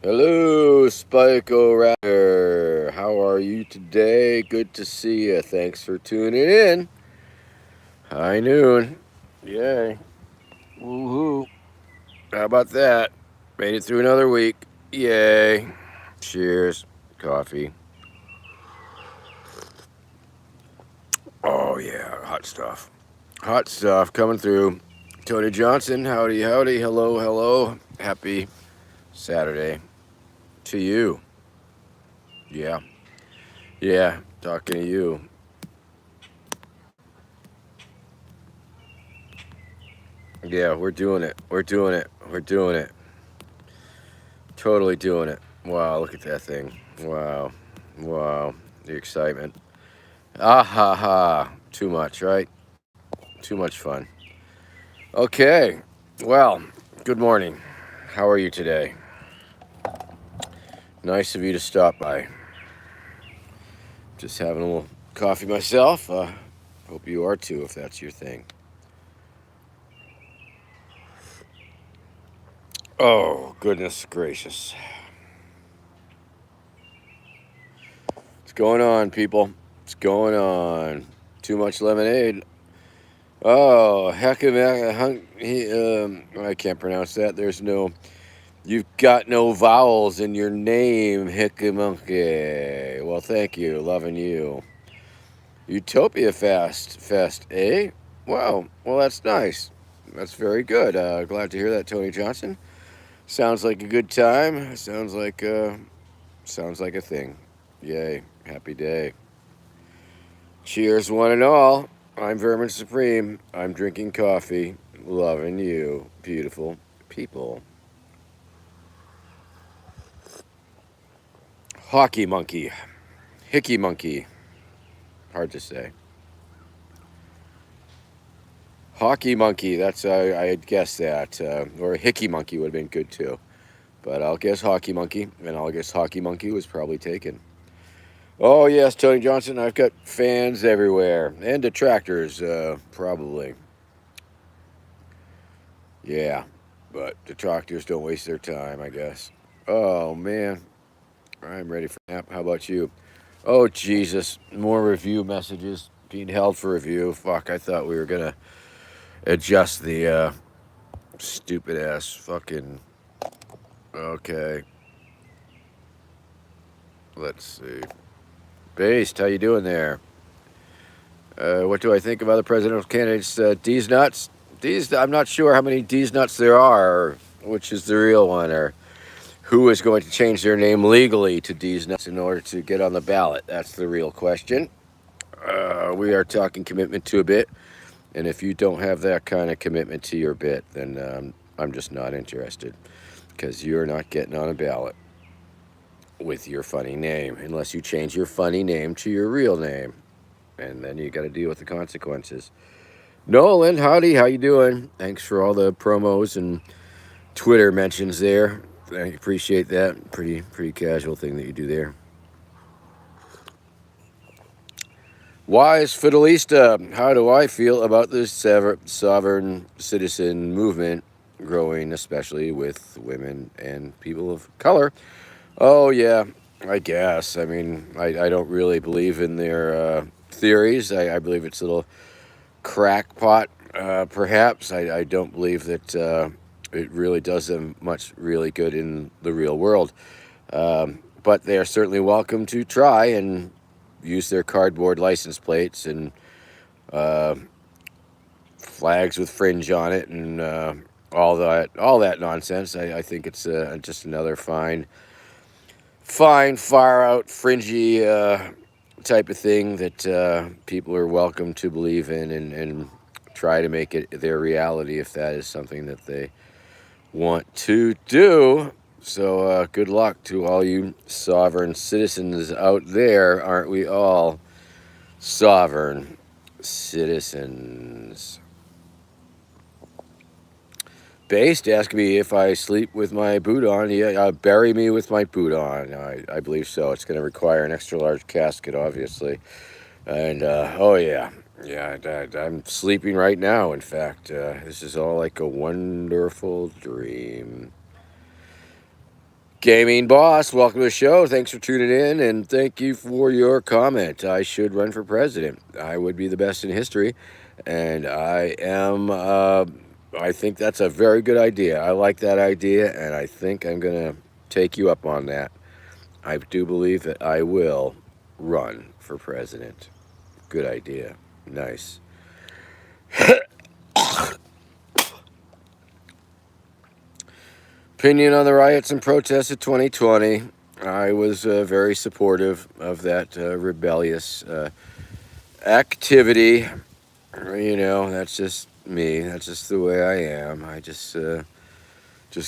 Hello, Spiko Raptor. How are you today? Good to see you. Thanks for tuning in. High noon. Yay. Woohoo. How about that? Made it through another week. Yay. Cheers. Coffee. Oh, yeah. Hot stuff. Hot stuff coming through. Tony Johnson. Howdy, howdy. Hello, hello. Happy Saturday to you. Yeah. Yeah. Talking to you. Yeah, we're doing it. We're doing it. We're doing it. Totally doing it. Wow, look at that thing. Wow. Wow. The excitement. Ah ha ha. Too much, right? Too much fun. Okay. Well, good morning. How are you today? Nice of you to stop by. Just having a little coffee myself. Hope you are too, if that's your thing. Oh, goodness gracious. What's going on, people? What's going on? Too much lemonade. Oh, heck of I can't pronounce that. You've got no vowels in your name, Hickamonkey. Well, thank you. Loving you. Utopia Fest, eh? Wow. Well, that's nice. That's very good. Glad to hear that, Tony Johnson. Sounds like a good time. Sounds like a thing. Yay. Happy day. Cheers, one and all. I'm Vermin Supreme. I'm drinking coffee. Loving you, beautiful people. Hockey monkey. Hickey monkey. Hard to say. Hockey monkey. I had guessed that. Or hickey monkey would have been good too. But I'll guess hockey monkey. And I'll guess hockey monkey was probably taken. Oh, yes, Tony Johnson. I've got fans everywhere. And detractors, probably. Yeah. But detractors don't waste their time, I guess. Oh, man. I'm ready for a nap. How about you? Oh, Jesus. More review messages being held for review. Fuck, I thought we were going to adjust the stupid ass fucking. Okay. Let's see. Based, how you doing there? What do I think of other presidential candidates? D's nuts? I'm not sure how many D's nuts there are, or which is the real one, or who is going to change their name legally to D's nuts in order to get on the ballot. That's the real question. We are talking commitment to a bit, and if you don't have that kind of commitment to your bit, then I'm just not interested, because you're not getting on a ballot with your funny name unless you change your funny name to your real name, and then you got to deal with the consequences. Nolan, howdy, how you doing? Thanks for all the promos and Twitter mentions there. I appreciate that. Pretty casual thing that you do there. Wise Fidelista, how do I feel about this sovereign citizen movement growing, especially with women and people of color? Oh, yeah, I guess. I mean, I don't really believe in their theories. I believe it's a little crackpot, perhaps. I don't believe that it really does them much really good in the real world. But they are certainly welcome to try and use their cardboard license plates and uh, flags with fringe on it and all that nonsense. I think it's just another fine, far out, fringy type of thing that people are welcome to believe in and try to make it their reality if that is something that they want to do. So good luck to all you sovereign citizens out there. Aren't we all sovereign citizens? Based asking me if I sleep with my boot on. Yeah, bury me with my boot on. I believe so. It's going to require an extra large casket, obviously. And oh yeah, yeah. I'm sleeping right now. In fact, this is all like a wonderful dream. Gaming Boss, welcome to the show. Thanks for tuning in, and thank you for your comment. I should run for president. I would be the best in history, and I am. I think that's a very good idea. I like that idea, and I think I'm going to take you up on that. I do believe that I will run for president. Good idea. Nice. Opinion on the riots and protests of 2020. I was very supportive of that rebellious activity. That's just me. That's just the way I am. I just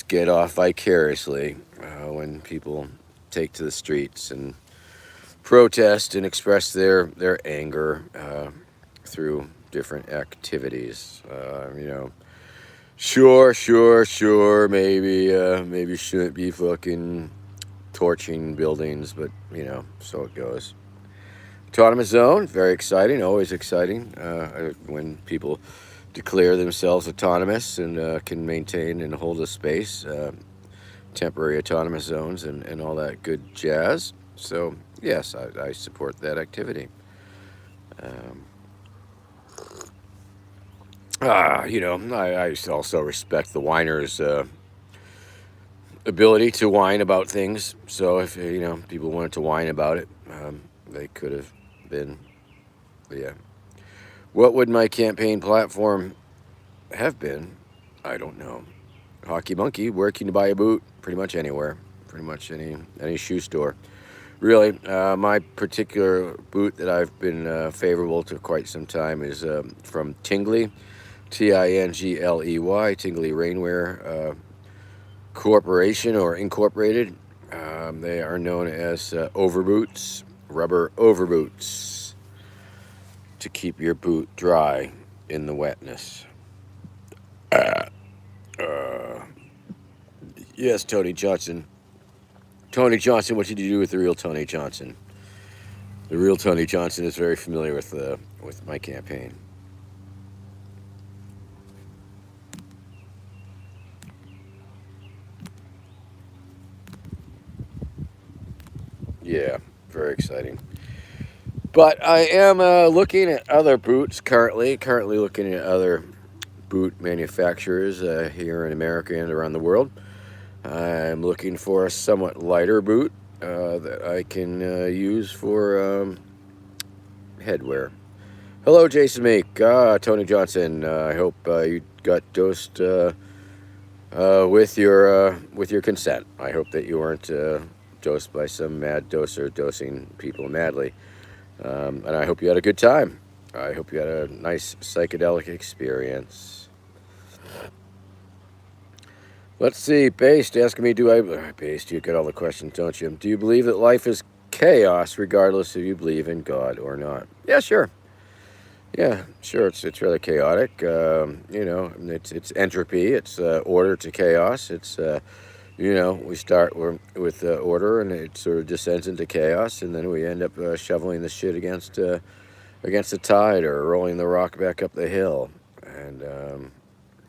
get off vicariously when people take to the streets and protest and express their anger through different activities. Sure. Maybe shouldn't be fucking torching buildings, but so it goes. Autonomous zone, very exciting, always exciting when people declare themselves autonomous and can maintain and hold a space, temporary autonomous zones and all that good jazz. So, yes, I support that activity. I also respect the whiner's ability to whine about things. So if people wanted to whine about it, they could have been. But yeah. What would my campaign platform have been? I don't know. Hockey Monkey, where can you buy a boot? Pretty much anywhere. Pretty much any shoe store. Really, my particular boot that I've been favorable to quite some time is from Tingley, Tingley, Tingley Rainwear Corporation or Incorporated. They are known as overboots, rubber overboots, to keep your boot dry in the wetness. Yes, Tony Johnson. Tony Johnson, what did you do with the real Tony Johnson? The real Tony Johnson is very familiar with my campaign. Yeah, very exciting. But I am looking at other boots currently. Currently looking at other boot manufacturers here in America and around the world. I'm looking for a somewhat lighter boot that I can use for headwear. Hello, Jason Meek. Tony Johnson. I hope you got dosed with your consent. I hope that you weren't dosed by some mad doser dosing people madly. And I hope you had a good time. I hope you had a nice psychedelic experience. Let's see. Based asking me, Based, you get all the questions, don't you? Do you believe that life is chaos, regardless if you believe in God or not? Yeah, sure. Yeah, sure. It's rather chaotic. It's entropy. It's order to chaos. It's we start with order, and it sort of descends into chaos, and then we end up shoveling the shit against the tide or rolling the rock back up the hill. And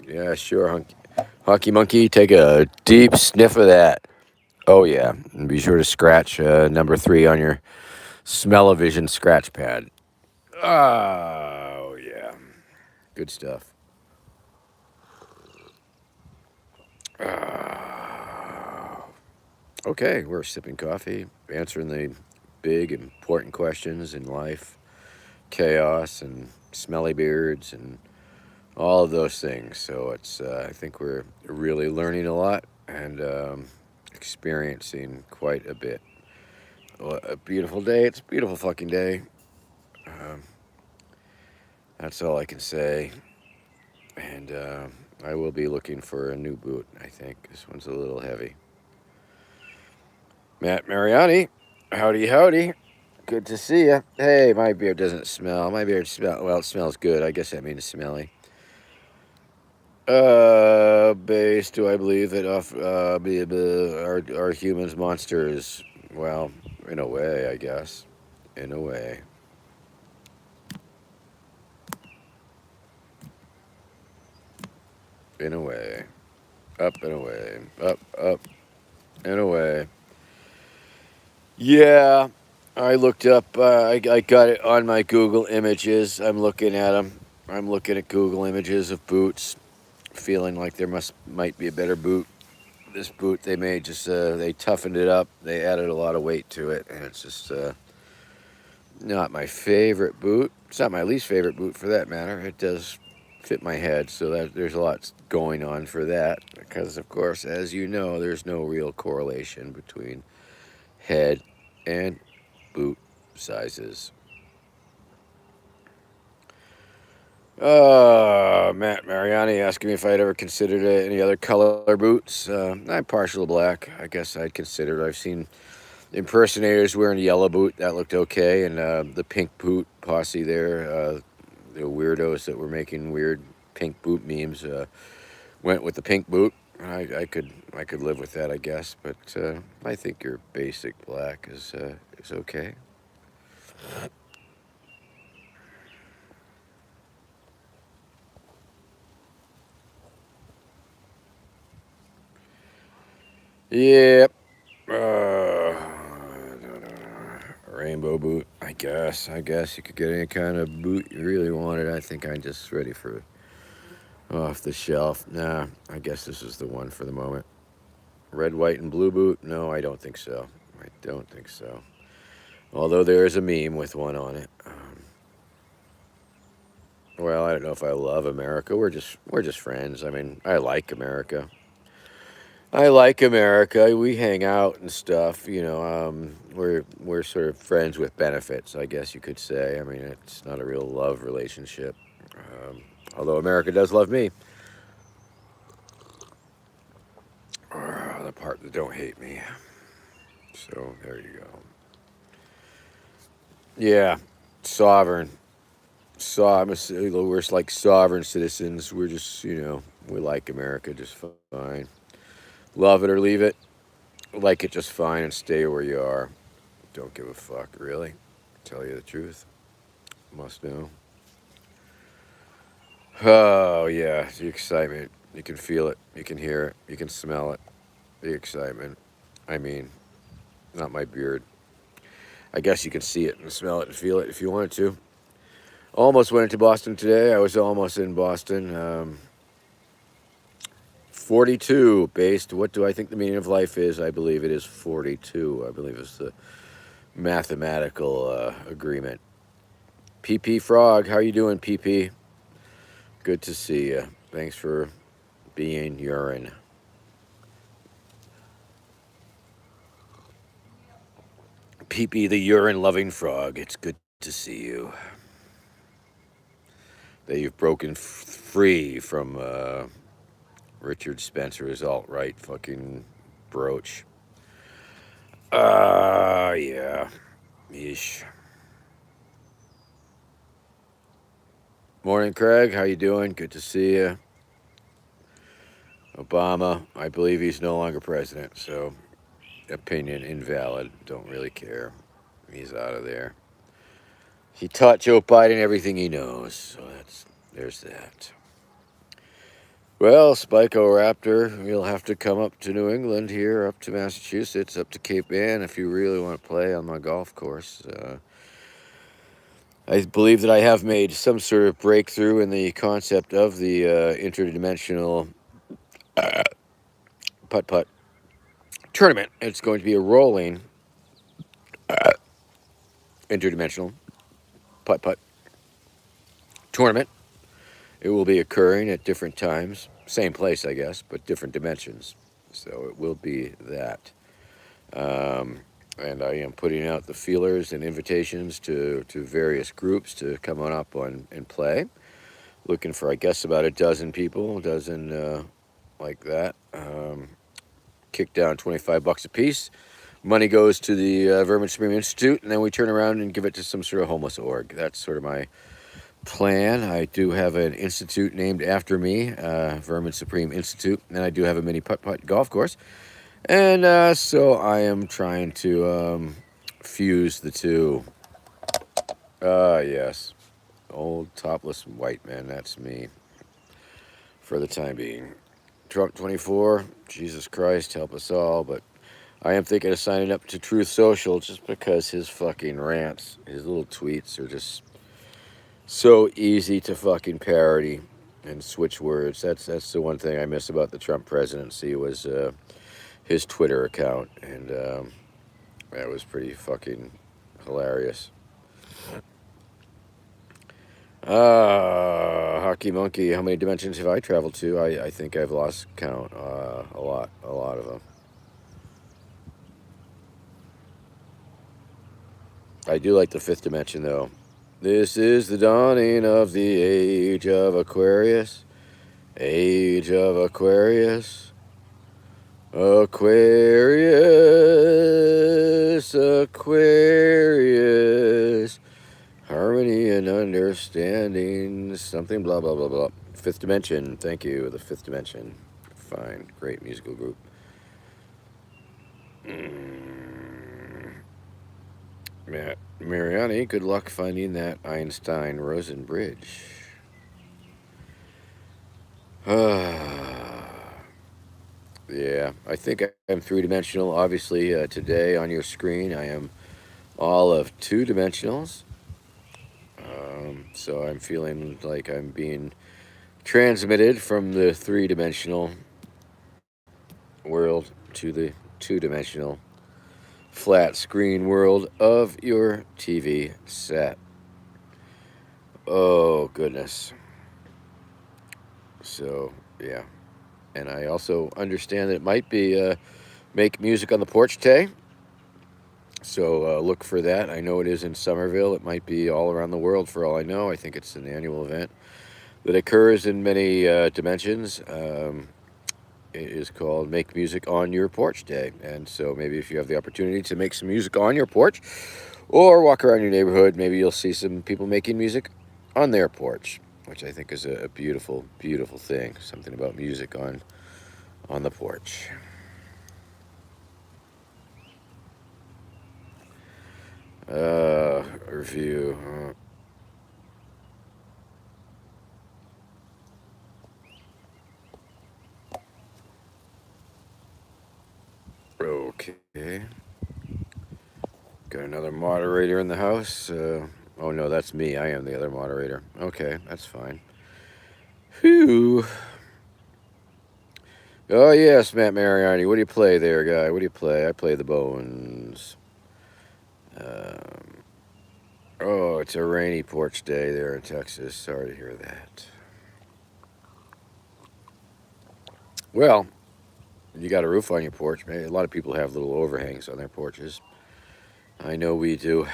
yeah, sure, Hockey Monkey, take a deep sniff of that. Oh yeah, and be sure to scratch number 3 on your smell-o-vision scratch pad. Oh yeah, good stuff. Okay, we're sipping coffee, answering the big important questions in life, chaos and smelly beards and all of those things. So it's I think we're really learning a lot and experiencing quite a bit. Well, a beautiful day. It's a beautiful fucking day. Um, that's all I can say. And I will be looking for a new boot, I think. This one's a little heavy. Matt Mariani, howdy. Good to see you. Hey, my beard doesn't smell. Well, it smells good. I guess that means smelly. Base, do I believe that are humans monsters? Well, in a way, I guess. In a way. In a way. Up and away. Up. in a way. Yeah, I looked up. I got it on my Google Images. I'm looking at them. I'm looking at Google Images of boots, feeling like there might be a better boot. This boot they made just they toughened it up. They added a lot of weight to it, and it's just not my favorite boot. It's not my least favorite boot for that matter. It does fit my head, so that there's a lot going on for that. Because of course, as you know, there's no real correlation between head and boot sizes. Matt Mariani asking me if I'd ever considered any other color boots. I'm partial to black. I guess I'd consider it. I've seen impersonators wearing a yellow boot. That looked okay. And the pink boot posse there, the weirdos that were making weird pink boot memes, went with the pink boot. I could live with that, I guess. But I think your basic black is okay. Yep. Rainbow boot. I guess you could get any kind of boot you really wanted. I think I'm just ready for off the shelf. Nah, I guess this is the one for the moment. Red, white, and blue boot? No, I don't think so. I don't think so. Although there is a meme with one on it. Well, I don't know if I love America. We're just friends. I mean, I like America. I like America. We hang out and stuff. We're sort of friends with benefits, I guess you could say. I mean, it's not a real love relationship. Um, Although America does love me. The part that don't hate me. So there you go. Yeah, sovereign. We're like sovereign citizens. We're just, we like America just fine. Love it or leave it. Like it just fine and stay where you are. Don't give a fuck, really. Tell you the truth. Must know. Oh, yeah, the excitement. You can feel it. You can hear it. You can smell it. The excitement. I mean, not my beard. I guess you can see it and smell it and feel it if you wanted to. Almost went into Boston today. I was almost in Boston. 42 based. What do I think the meaning of life is? I believe it is 42. I believe it's the mathematical agreement. PP Frog, how you doing, PP? Good to see you. Thanks for being urine. PP the urine loving frog, it's good to see you. That you've broken free from Richard Spencer's alt-right fucking brooch. Yeah. Yeesh. Morning, Craig. How you doing? Good to see you. Obama, I believe he's no longer president, so opinion invalid. Don't really care. He's out of there. He taught Joe Biden everything he knows, so there's that. Well, Spiko Raptor, you'll have to come up to New England here, up to Massachusetts, up to Cape Ann if you really want to play on my golf course. I believe that I have made some sort of breakthrough in the concept of the interdimensional putt putt tournament. It's going to be a rolling interdimensional putt putt tournament. It will be occurring at different times, same place, I guess, but different dimensions. So it will be that. Um, and I am putting out the feelers and invitations to various groups to come on up and play. Looking for, I guess, about a dozen people, a dozen like that. Kick down $25 a piece. Money goes to the Vermin Supreme Institute, and then we turn around and give it to some sort of homeless org. That's sort of my plan. I do have an institute named after me, Vermin Supreme Institute, and I do have a mini putt-putt golf course. And so I am trying to fuse the two. Yes. Old topless white man, that's me. For the time being. Trump 24, Jesus Christ, help us all. But I am thinking of signing up to Truth Social just because his fucking rants, his little tweets are just so easy to fucking parody and switch words. That's the one thing I miss about the Trump presidency was his Twitter account, and that was pretty fucking hilarious. Hockey monkey. How many dimensions have I traveled to? I think I've lost count. A lot of them. I do like the fifth dimension though. This is the dawning of the age of Aquarius. Age of Aquarius. Aquarius. Aquarius. Harmony and understanding. Something blah blah blah blah. Fifth dimension. Thank you. The fifth dimension. Fine. Great musical group. Matt Mariani, good luck finding that Einstein-Rosen bridge. Yeah, I think I'm three-dimensional. Obviously, today on your screen, I am all of two dimensionals. So I'm feeling like I'm being transmitted from the three-dimensional world to the two-dimensional flat screen world of your TV set. Oh, goodness. So, yeah. And I also understand that it might be Make Music on the Porch Day. So look for that. I know it is in Somerville. It might be all around the world for all I know. I think it's an annual event that occurs in many dimensions. It is called Make Music on Your Porch Day. And so maybe if you have the opportunity to make some music on your porch or walk around your neighborhood, maybe you'll see some people making music on their porch, which I think is a beautiful, beautiful thing. Something about music on the porch. Review. Okay. Got another moderator in the house. Oh no, that's me. I am the other moderator. Okay, that's fine. Whew. Oh yes, Matt Mariani. What do you play there, guy? What do you play? I play the bones. Um, oh, it's a rainy porch day there in Texas. Sorry to hear that. Well, you got a roof on your porch. Maybe a lot of people have little overhangs on their porches. I know we do.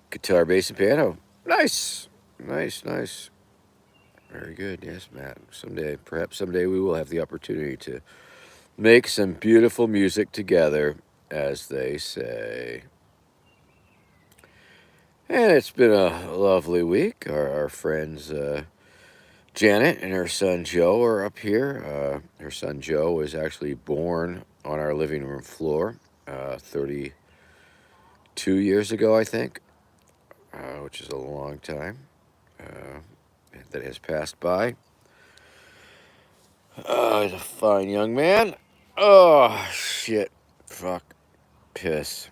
Guitar, bass, and piano. Nice. Nice, nice. Very good. Yes, Matt. Someday, perhaps someday, we will have the opportunity to make some beautiful music together, as they say. And it's been a lovely week. Our friends Janet and her son Joe are up here. Her son Joe was actually born on our living room floor 32 years ago, I think, which is a long time uh, that has passed by. He's a fine young man. Oh, shit. Fuck. Piss.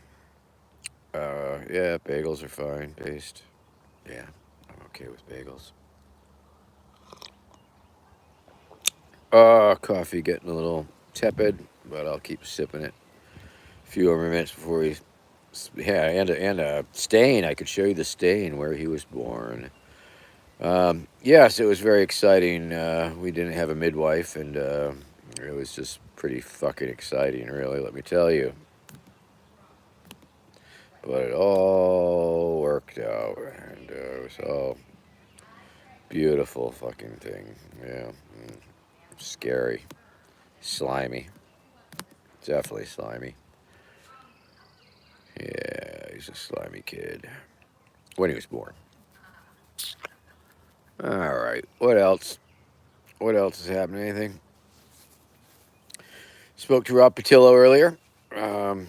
Yeah, bagels are fine. Based. Yeah, I'm okay with bagels. Coffee getting a little tepid, but I'll keep sipping it. A few more minutes before we. Yeah, and a stain. I could show you the stain where he was born. Yes, it was very exciting. We didn't have a midwife, and it was just pretty fucking exciting, really, let me tell you. But it all worked out, and it was all beautiful fucking thing. Yeah, scary, slimy, definitely slimy. Yeah, he's a slimy kid when he was born. All right, what else? What else is happening? Anything? Spoke to Rob Patillo earlier. Um,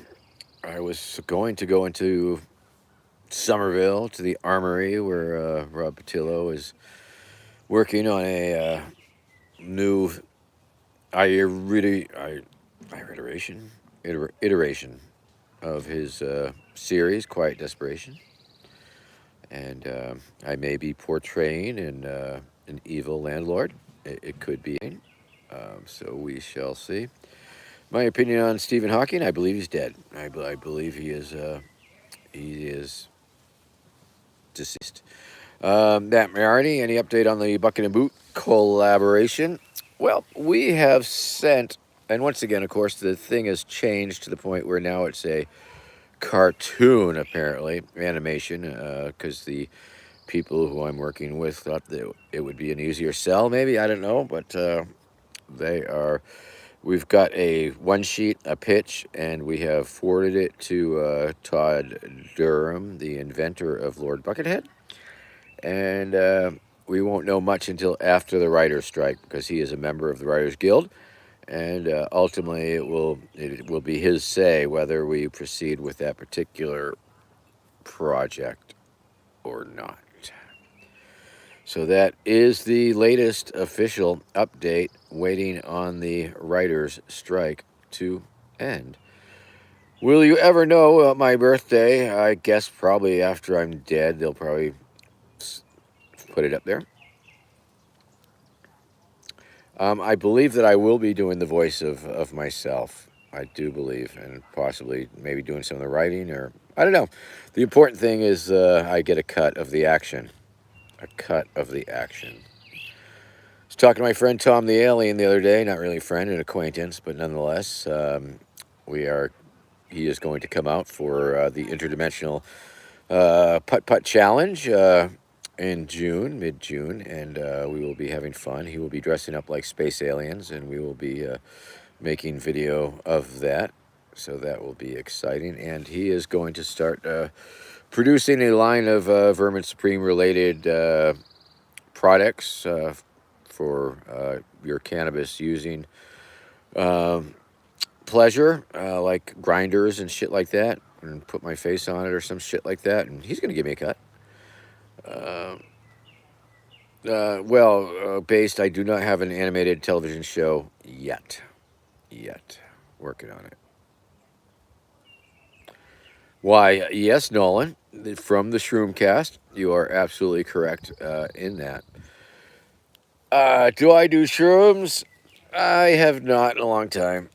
I was going to go into Somerville to the Armory where Rob Patillo is working on a new iteration of his series, Quiet Desperation, and I may be portraying an evil landlord. It could be, so we shall see. My opinion on Stephen Hawking: I believe he's dead. I believe he is deceased. Matt Mariarty, any update on the Bucket and Boot collaboration? Well, we have sent, and once again, of course, the thing has changed to the point where now it's a cartoon, apparently, animation, because the people who I'm working with thought that it would be an easier sell, maybe, I don't know, but they are. We've got a one sheet, a pitch, and we have forwarded it to Todd Durham, the inventor of Lord Buckethead. And we won't know much until after the writer's strike because he is a member of the Writers Guild, and ultimately it will be his say whether we proceed with that particular project or not. So that is the latest official update, waiting on the writers' strike to end. Will you ever know my birthday? I guess probably after I'm dead, they'll probably put it up there. I believe that I will be doing the voice of myself. I do believe, and possibly maybe doing some of the writing, or I don't know. The important thing is I get a cut of the action. A cut of the action. I was talking to my friend Tom the Alien the other day. Not really a friend, an acquaintance, but nonetheless, we are. He is going to come out for the interdimensional putt putt challenge in June, mid June, and we will be having fun. He will be dressing up like space aliens, and we will be making video of that. So that will be exciting. And he is going to start producing a line of Vermin Supreme related products for your cannabis using pleasure, like grinders and shit like that, and put my face on it or some shit like that. And he's going to give me a cut. Based, I do not have an animated television show yet. Working on it. Why, yes, Nolan, from the Shroomcast, you are absolutely correct in that. Do I do shrooms? I have not in a long time.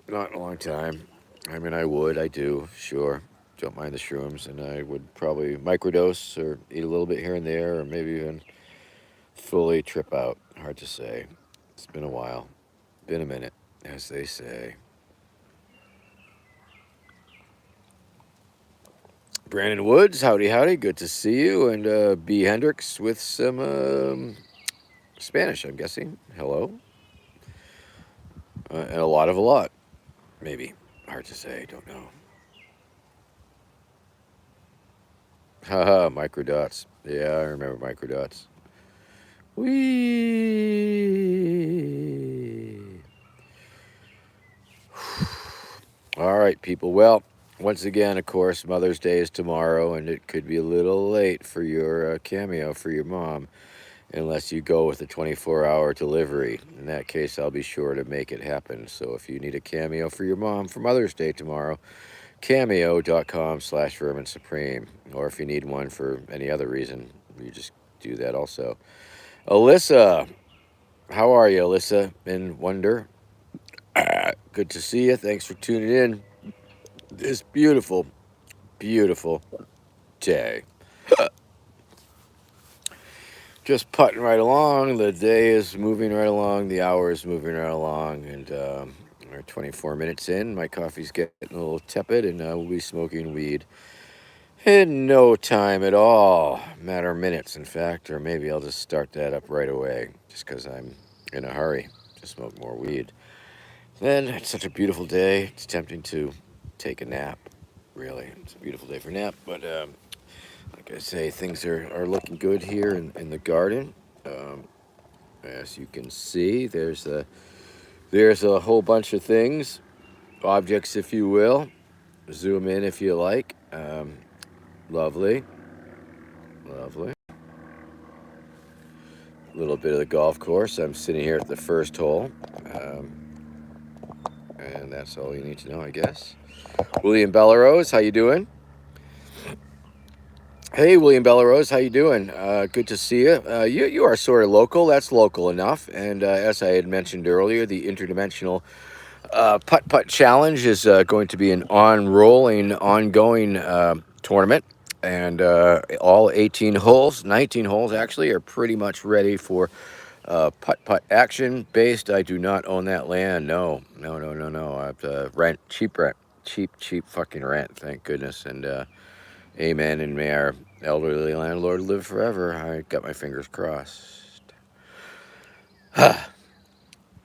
Not in a long time. I mean, I do, sure. Don't mind the shrooms, and I would probably microdose or eat a little bit here and there, or maybe even fully trip out. Hard to say. It's been a while. Been a minute, as they say. Brandon Woods, howdy, howdy. Good to see you. And B. Hendricks with some Spanish, I'm guessing. Hello. And a lot. Maybe. Hard to say. Don't know. Haha, microdots. Yeah, I remember microdots. Whee! All right, people. Well, once again, of course, Mother's Day is tomorrow, and it could be a little late for your cameo for your mom, unless you go with a 24-hour delivery. In that case, I'll be sure to make it happen. So if you need a cameo for your mom for Mother's Day tomorrow, cameo.com/Vermin Supreme. Or if you need one for any other reason, you just do that also. Alyssa, how are you, Alyssa in Wonder? Good to see you. Thanks for tuning in this beautiful day. Just putting right along. The day is moving right along. The hour is moving right along. And we're 24 minutes in. My coffee's getting a little tepid, and we'll be smoking weed in no time at all. Matter of minutes, in fact. Or maybe I'll just start that up right away, just because I'm in a hurry to smoke more weed. Then it's such a beautiful day. It's tempting to take a nap. Really, it's a beautiful day for a nap. But like I say, things are looking good here in the garden. As you can see, there's a whole bunch of things, objects, if you will. Zoom in if you like. Lovely. A little bit of the golf course. I'm sitting here at the first hole. And that's all you need to know, I guess. William Bellarose, how you doing? Hey, William Bellarose, how you doing? Good to see you. You are sort of local. That's local enough. And as I had mentioned earlier, the interdimensional putt putt challenge is going to be an on-rolling, ongoing tournament. And all 18 holes, 19 holes actually, are pretty much ready for putt putt action. Based, I do not own that land. No, no, no, no, no. I have to rent, cheap fucking rent. Thank goodness. And amen. And may our elderly landlord live forever. I got my fingers crossed.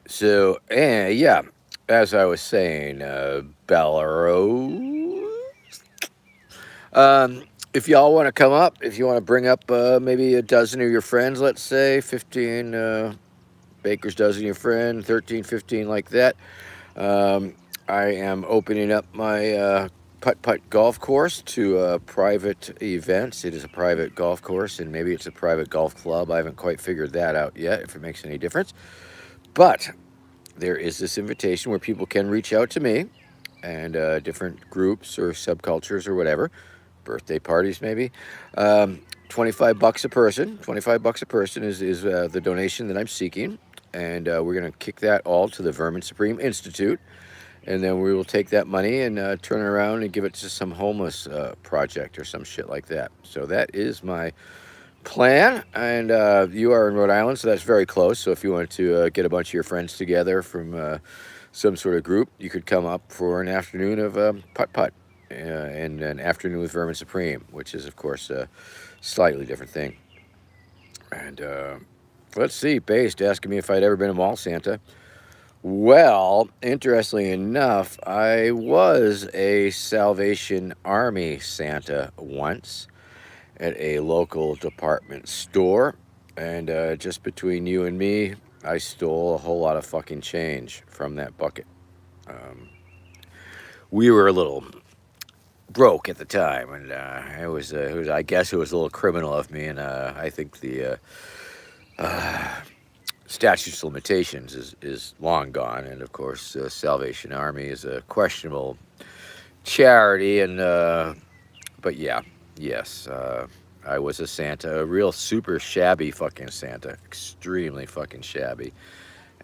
So, yeah, as I was saying, Belarus. Um, if y'all want to come up, if you want to bring up maybe a dozen of your friends, let's say 15 baker's dozen of your friend, 13, 15, like that. Um, I am opening up my putt putt golf course to private events. It is a private golf course, and maybe it's a private golf club. I haven't quite figured that out yet, if it makes any difference. But there is this invitation where people can reach out to me and different groups or subcultures or whatever, birthday parties maybe. 25 bucks a person. 25 bucks a person is the donation that I'm seeking. And we're going to kick that all to the Vermin Supreme Institute. And then we will take that money and turn it around and give it to some homeless project or some shit like that. So that is my plan. And you are in Rhode Island, so that's very close. So if you wanted to get a bunch of your friends together from some sort of group, you could come up for an afternoon of putt putt and an afternoon with Vermin Supreme, which is, of course, a slightly different thing. And let's see, Based asking me if I'd ever been a mall Santa. Well, interestingly enough, I was a Salvation Army Santa once at a local department store. And just between you and me, I stole a whole lot of fucking change from that bucket. Um, we were a little broke at the time, and I guess it was a little criminal of me, and I think the statutes of limitations is long gone, and of course, Salvation Army is a questionable charity, and but yeah, yes, I was a Santa, a real super shabby fucking Santa, extremely fucking shabby,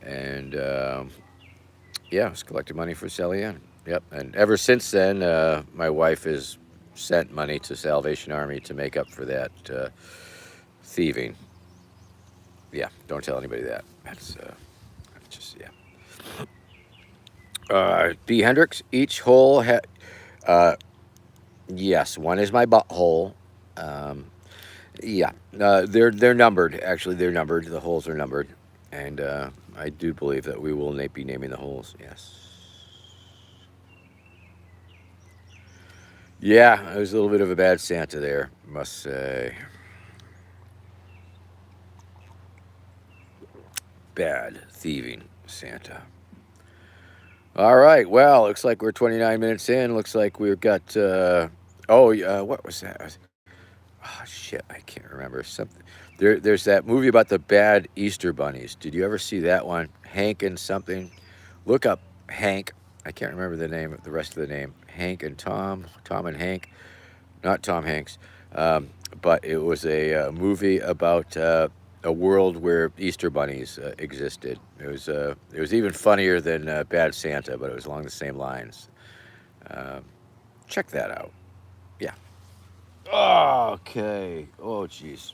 and yeah, I was collecting money for Sally Ann. Yep, and ever since then, my wife has sent money to Salvation Army to make up for that thieving. Yeah, don't tell anybody that. That's just yeah. B. Hendricks. Each hole uh, yes, one is my butthole. Um, yeah, they're numbered. Actually, they're numbered. The holes are numbered, and I do believe that we will be naming the holes. Yes. Yeah, I was a little bit of a bad Santa there, must say. Bad thieving Santa. All right. Well, looks like we're 29 minutes in. Looks like we've got. What was that? Oh shit, I can't remember something. There's that movie about the bad Easter bunnies. Did you ever see that one? Hank and something. Look up Hank. I can't remember the rest of the name. Hank and Tom. Tom and Hank. Not Tom Hanks. Um, but it was a movie about a world where Easter bunnies existed. It was even funnier than Bad Santa, but it was along the same lines. Um, Check that out. Yeah. Okay. Oh, jeez.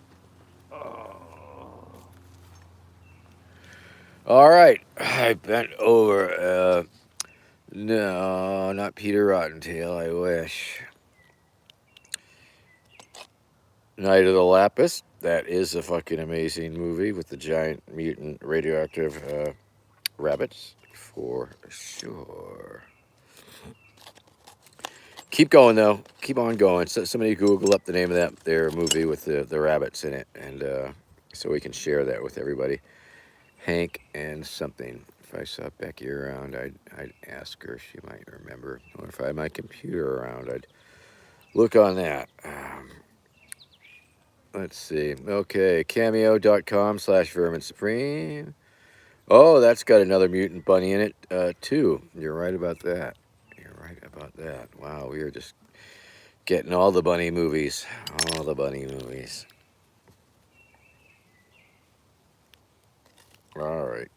All right. I bent over. No, not Peter Rottentail. I wish. Night of the Lapis. That is a fucking amazing movie with the giant mutant radioactive rabbits, for sure. Keep going though. Keep on going. So somebody Google up the name of their movie with the rabbits in it, and so we can share that with everybody. Hank and something. If I saw Becky around, I'd ask her. She might remember. Or if I had my computer around, I'd look on that. Let's see. Okay, cameo.com/Vermin Supreme. Oh, that's got another mutant bunny in it, too. You're right about that. You're right about that. Wow, we are just getting all the bunny movies. All the bunny movies. All right.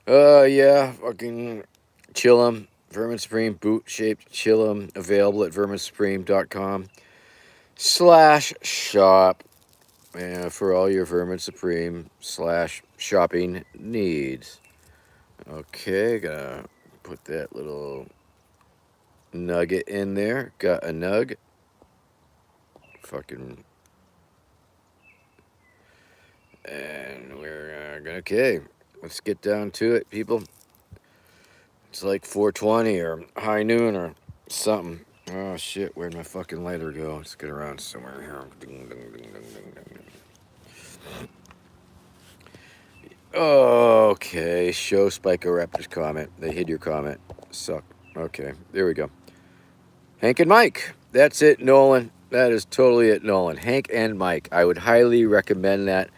Yeah, fucking Chillum. Vermin Supreme boot shaped Chillum available at verminsupreme.com/shop for all your Vermin Supreme/shopping needs. Okay, gonna put that little nugget in there. Got a nug. Fucking. And we're gonna. Okay, let's get down to it, people. It's like 4:20 or high noon or something. Oh shit, where'd my fucking lighter go? Let's get around somewhere here. Ding, ding, ding, ding, ding, ding. Okay, show Spikoraptor's comment. They hid your comment. Suck. Okay, there we go. Hank and Mike. That's it, Nolan. That is totally it, Nolan. Hank and Mike. I would highly recommend that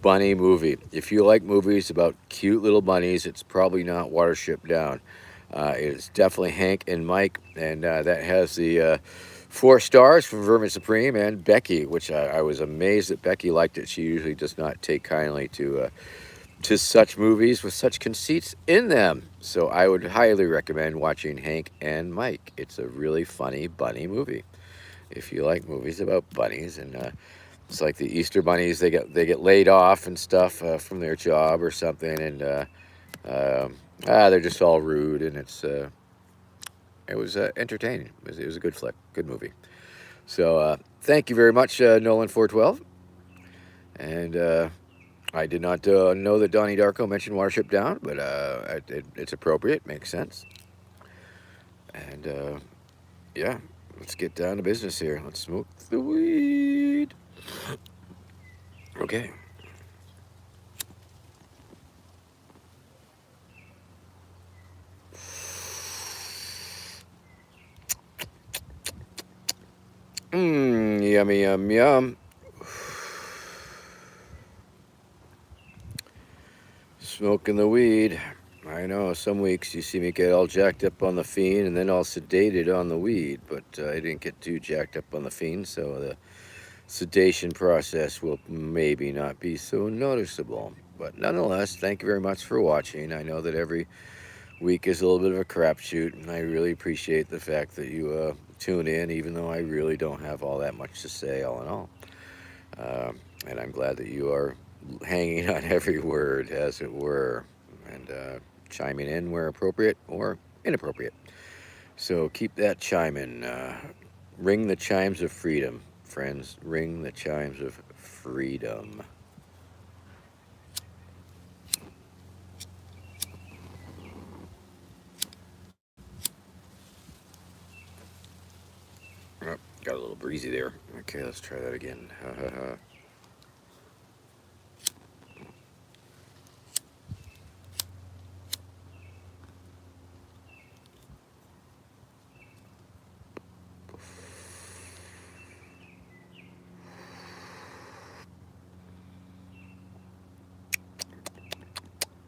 bunny movie. If you like movies about cute little bunnies, it's probably not Watership Down. It's definitely Hank and Mike, and that has the 4 stars from Vermin Supreme and Becky, which I was amazed that Becky liked it. She usually does not take kindly to such movies with such conceits in them. So I would highly recommend watching Hank and Mike. It's a really funny bunny movie. If you like movies about bunnies, and it's like the Easter bunnies, they get laid off and stuff from their job or something, and they're just all rude, and it was entertaining. It was a good flick, good movie. So thank you very much, Nolan 412, and I did not know that Donnie Darko mentioned Watership Down, but it's appropriate, makes sense. And yeah, let's get down to business here. Let's smoke the weed. Okay. Yummy, yum, yum. Smoking the weed. I know, some weeks you see me get all jacked up on the fiend and then all sedated on the weed, but I didn't get too jacked up on the fiend, so the sedation process will maybe not be so noticeable. But nonetheless, thank you very much for watching. I know that every week is a little bit of a crapshoot, and I really appreciate the fact that you tune in, even though I really don't have all that much to say, all in all. And I'm glad that you are hanging on every word, as it were, and chiming in where appropriate or inappropriate. So keep that chiming. Ring the chimes of freedom, friends. Ring the chimes of freedom. Oh, got a little breezy there. Okay, let's try that again.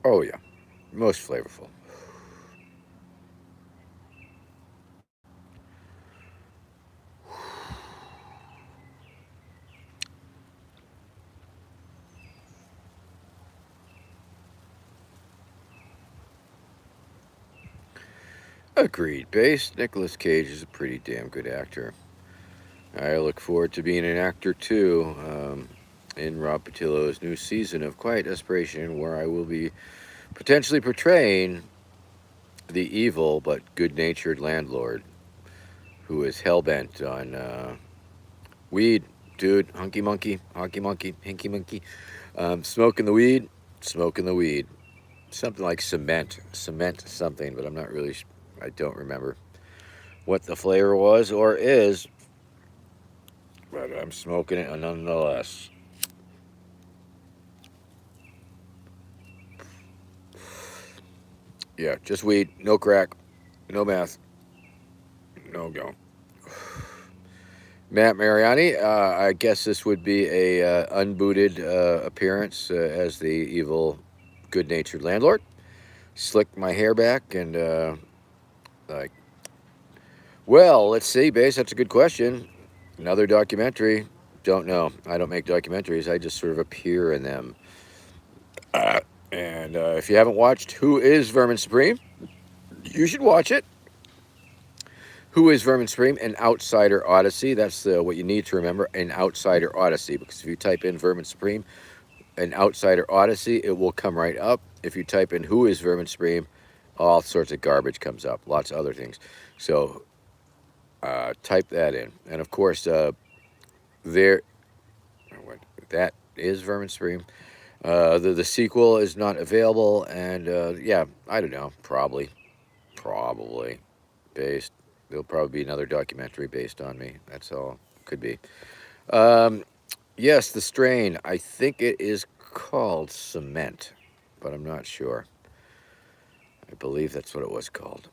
Oh, yeah. Most flavorful. Agreed. Base. Nicolas Cage is a pretty damn good actor. I look forward to being an actor too in Rob Patillo's new season of Quiet Desperation, where I will be potentially portraying the evil but good natured landlord who is hell bent on weed, dude, hunky monkey, honky monkey, hinky monkey, smoking the weed, smoking the weed. Something like cement something, but I'm not really, I don't remember what the flavor was or is, but I'm smoking it nonetheless. Yeah, just weed, no crack, no meth, no go. Matt Mariani, I guess this would be a unbooted appearance as the evil good-natured landlord. Slicked my hair back and like, well, let's see, base. That's a good question. Another documentary. Don't know. I don't make documentaries. I just sort of appear in them. And if you haven't watched Who is Vermin Supreme, you should watch it. Who is Vermin Supreme? An Outsider Odyssey. That's what you need to remember. An Outsider Odyssey. Because if you type in Vermin Supreme, an Outsider Odyssey, it will come right up. If you type in Who is Vermin Supreme, all sorts of garbage comes up. Lots of other things. So type that in. And of course, there, that is Vermin Supreme. The sequel is not available, and yeah, I don't know. Probably based. There'll probably be another documentary based on me. That's all. Could be. Um, yes, the strain. I think it is called Cement, but I'm not sure. I believe that's what it was called.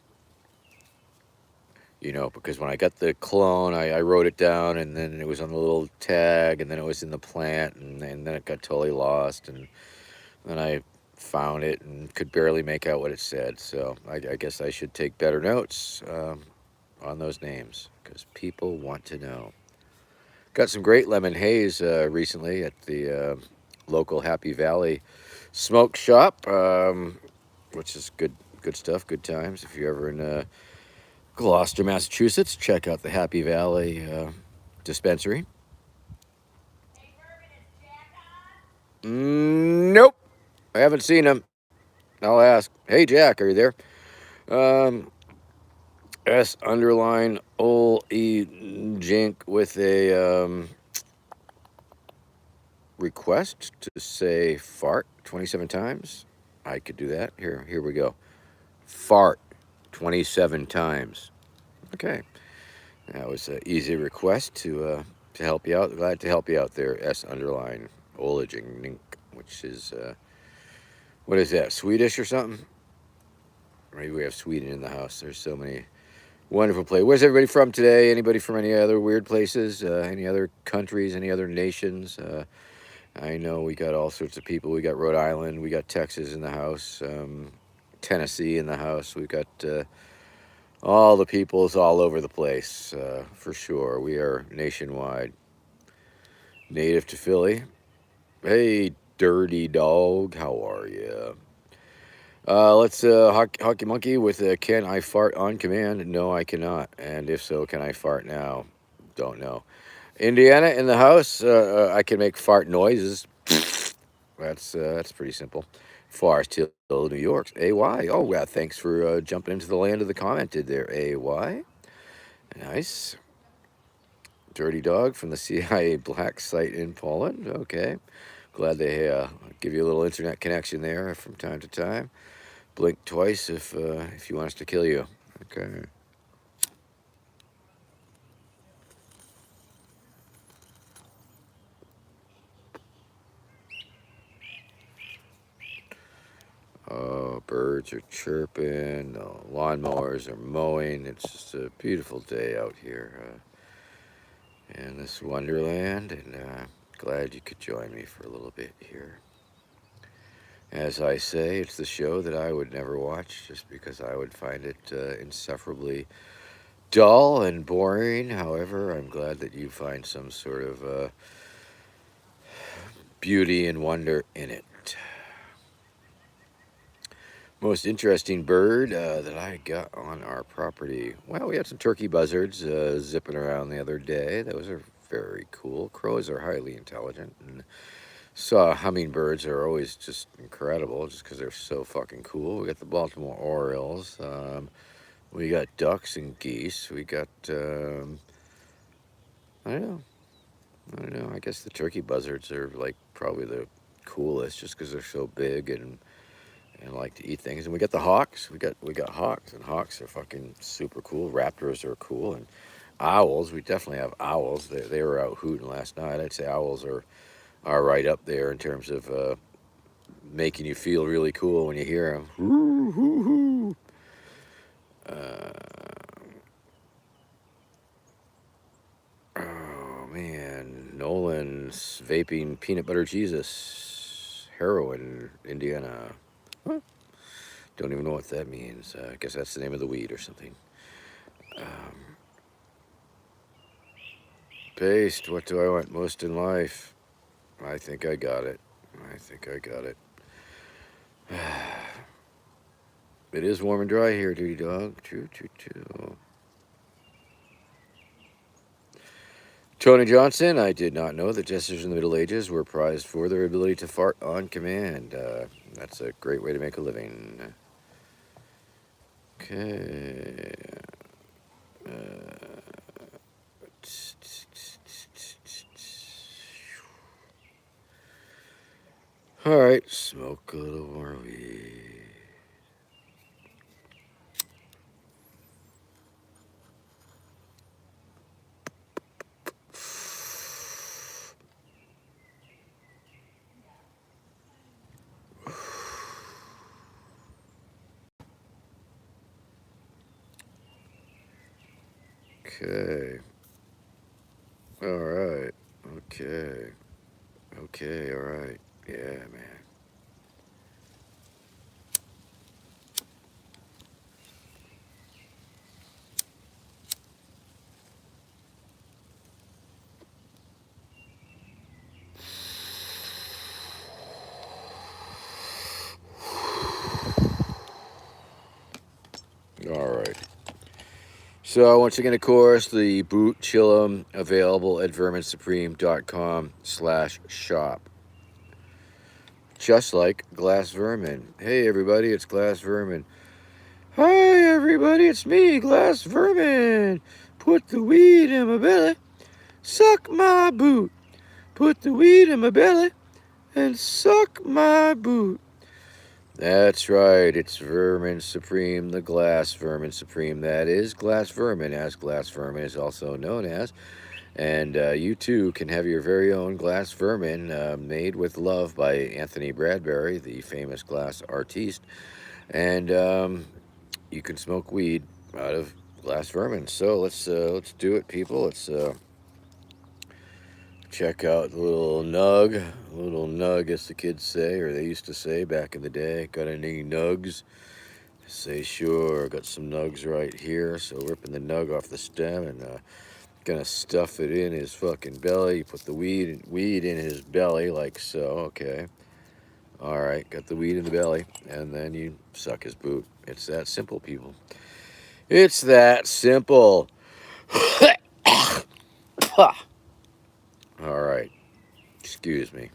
Because when I got the clone, I wrote it down, and then it was on the little tag, and then it was in the plant, and then it got totally lost, and then I found it and could barely make out what it said. So I guess I should take better notes on those names because people want to know. Got some great lemon haze recently at the local Happy Valley Smoke Shop, which is good stuff, good times. If you're ever in Gloucester, Massachusetts, check out the Happy Valley dispensary. Nope, I haven't seen him. I'll ask. Hey, Jack, are you there? Um, S underline ol e jink with a request to say fart 27 times. I could do that. Here we go. Fart 27 times. Okay, that was an easy request to help you out. Glad to help you out there. S underline olejink, which is what is that? Swedish or something? Maybe we have Sweden in the house. There's so many wonderful places. Where's everybody from today? Anybody from any other weird places? Any other countries? Any other nations? I know we got all sorts of people. We got Rhode Island. We got Texas in the house. Tennessee in the house. We've got all the peoples all over the place, for sure. We are nationwide. Native to Philly. Hey, dirty dog. How are you? Let's Hockey Monkey with can I fart on command? No, I cannot. And if so, can I fart now? Don't know. Indiana in the house. I can make fart noises. That's pretty simple. Forest Hill, New York. AY. Oh, yeah. Thanks for jumping into the land of the commented there. AY. Nice. Dirty Dog from the CIA black site in Poland. Okay. Glad they give you a little internet connection there from time to time. Blink twice if he wants to kill you. Okay. Oh, birds are chirping. The lawnmowers are mowing. It's just a beautiful day out here in this wonderland, and glad you could join me for a little bit here. As I say, it's the show that I would never watch just because I would find it insufferably dull and boring. However, I'm glad that you find some sort of beauty and wonder in it. Most interesting bird that I got on our property. Well, we had some turkey buzzards zipping around the other day. Those are very cool. Crows are highly intelligent. And saw hummingbirds are always just incredible just because they're so fucking cool. We got the Baltimore Orioles. We got ducks and geese. We got, I don't know. I don't know. I guess the turkey buzzards are like probably the coolest just because they're so big and like to eat things. And we got the hawks. We got hawks, and hawks are fucking super cool. Raptors are cool, and owls. We definitely have owls. They were out hooting last night. I'd say owls are right up there in terms of making you feel really cool when you hear them. Hoo, hoo, hoo. Oh man, Nolan's vaping peanut butter Jesus, heroin, Indiana. Don't even know what that means. I guess that's the name of the weed or something. Paste. What do I want most in life? I think I got it. I think I got it. It is warm and dry here, duty dog. Choo, choo, choo. Tony Johnson, I did not know that jesters in the Middle Ages were prized for their ability to fart on command. That's a great way to make a living. Okay. All right, smoke a little more weed. Okay. All right. Okay. Okay. All right. Yeah, man. All right. So once again, of course, the boot chillum available at verminsupreme.com/shop. Just like Glass Vermin. Hey everybody, it's Glass Vermin. Hi everybody, it's me, Glass Vermin. Put the weed in my belly, suck my boot. Put the weed in my belly and suck my boot. That's right, it's Vermin Supreme, the Glass Vermin Supreme. That is Glass Vermin, as Glass Vermin is also known as. And you too can have your very own Glass Vermin made with love by Anthony Bradbury, the famous glass artiste. And you can smoke weed out of Glass Vermin. So let's do it, people. Let's check out the little nug, as the kids say, or they used to say back in the day. Got any nugs? Say sure. Got some nugs right here. So ripping the nug off the stem and gonna stuff it in his fucking belly. You put the weed in his belly like so. Okay. All right. Got the weed in the belly, and then you suck his boot. It's that simple, people. It's that simple. All right. Excuse me.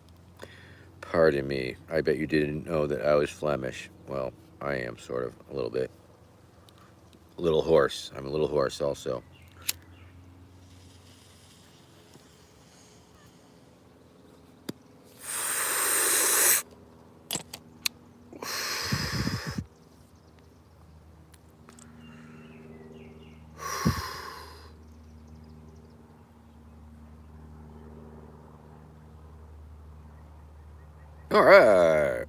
Pardon me. I bet you didn't know that I was Flemish. Well, I am sort of a little bit. A little hoarse. I'm a little hoarse also. All right.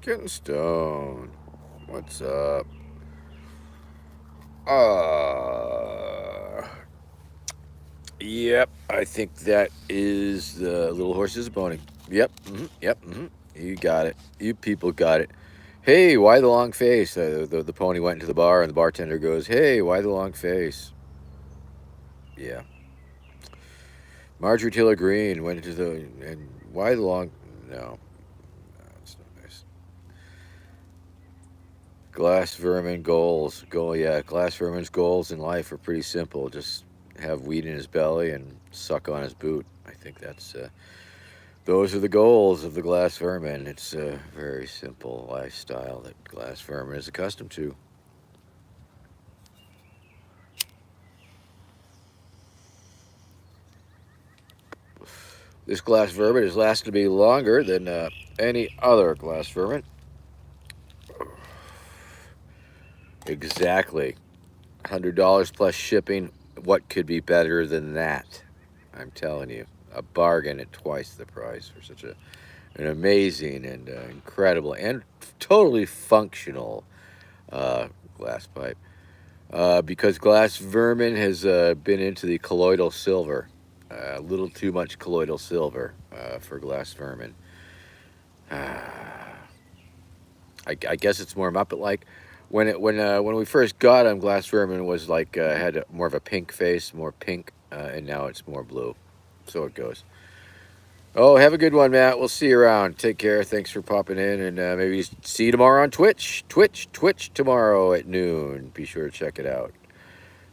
Getting stoned. What's up? Yep, I think that is the little horse is a pony. Yep, yep, you got it. You people got it. Hey, why the long face? The pony went into the bar, and the bartender goes, "Hey, why the long face?" Yeah. Marjorie Taylor Greene went into the and why the long? No, that's not nice. Glass Vermin goals. Yeah, Glass Vermin's goals in life are pretty simple. Just have weed in his belly and suck on his boot. I think that's those are the goals of the Glass Vermin. It's a very simple lifestyle that Glass Vermin is accustomed to. This Glass Vermin is lasted me longer than any other Glass Vermin. Exactly. $100 plus shipping. What could be better than that? I'm telling you. A bargain at twice the price for such an amazing and incredible and totally functional glass pipe. Because Glass Vermin has been into the colloidal silver. A little too much colloidal silver for Glass Vermin. I guess it's more Muppet-like. When we first got him, Glass Vermin was like had more of a pink face, more pink, and now it's more blue. So it goes. Oh, have a good one, Matt. We'll see you around. Take care. Thanks for popping in, and maybe see you tomorrow on Twitch. Twitch tomorrow at noon. Be sure to check it out.